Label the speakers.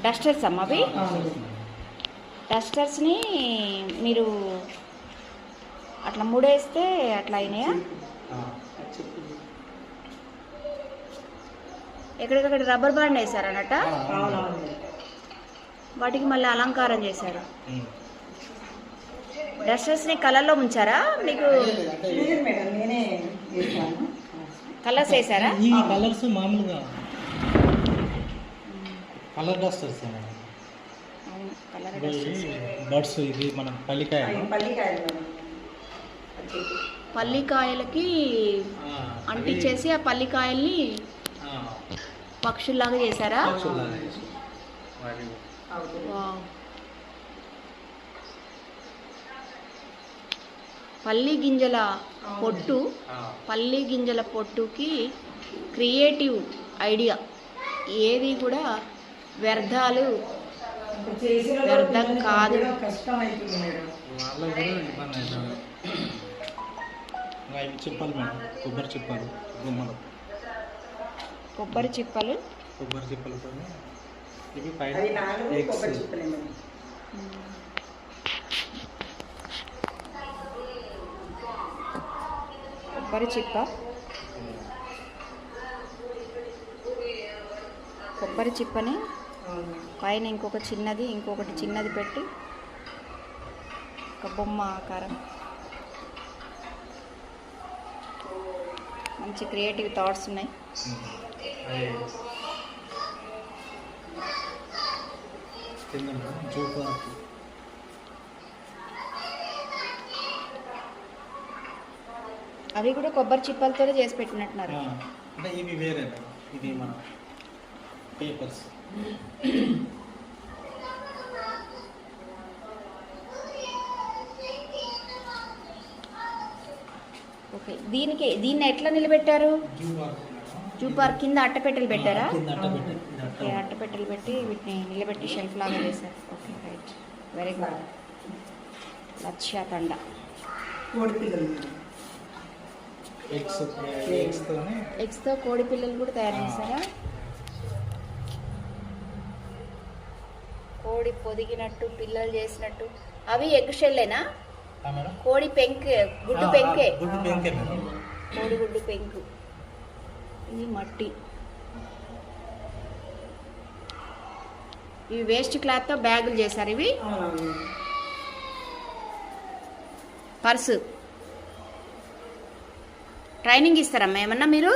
Speaker 1: Dusters అమ్మ అవి. డస్టర్స్ని మీరు అట్లా ముడేస్తే అట్లా అయినాయా? ఎక్కడికక్కడ రబ్బర్ బ్యాండ్ వేసారు అన్నట్ట. వాటికి మళ్ళీ అలంకారం చేశారు. డస్టర్స్ని కలర్లో ముంచారా? మీకు కలర్స్ వేసారా?
Speaker 2: ఈ కలర్స్ మామూలుగా కలర్ డస్టర్స్ బర్డ్స్. ఇది మనం
Speaker 1: పల్లికాయలకి అంటించేసి ఆ పల్లికాయల్ని పక్షుల్లాగా చేశారా? పల్లి గింజల పొట్టుకి క్రియేటివ్ ఐడియా. ఏది కూడా వ్యర్థం కాదు.
Speaker 2: చిప్పలు మేడం,
Speaker 1: కొబ్బరి చిప్పలు
Speaker 2: ఇవి పైన
Speaker 1: కొబ్బరి చిప్పని పైన ఇంకొకటి చిన్నది పెట్టి ఒక బొమ్మ ఆకారం. మంచి క్రియేటివ్ థాట్స్ ఉన్నాయి. అవి కూడా కొబ్బరి చిప్పలతోనే చేసి పెట్టినట్టున్నారు.
Speaker 2: అంటే ఇవి వేరే, ఇది మన పేపర్స్.
Speaker 1: ఓకే, దీన్ని ఎట్లా నిలబెట్టారు? జూ పార్క్ కింద అట్టపెట్టెలు పెట్టారా? అట్టపెట్టెలు పెట్టి వీటిని నిలబెట్టి షెల్ఫ్ లాగా చేశారు. Okay, right, very good. లక్ష్య తండ ఎగ్స్తో కోడి పిల్లలు కూడా తయారు చేశారా? కోడి పొదిగినట్టు పిల్లలు చేసినట్టు. అవి ఎగ్ షెల్లేనా? కోడి గుడ్డు పెంకే. కోడి గుడ్డు పెంకు. ఇది మట్టి. ఇవి వేస్ట్ క్లాత్తో బ్యాగులు చేశారు. ఇవి పర్సు. ట్రైనింగ్ ఇస్తారమ్మా ఏమన్నా మీరు?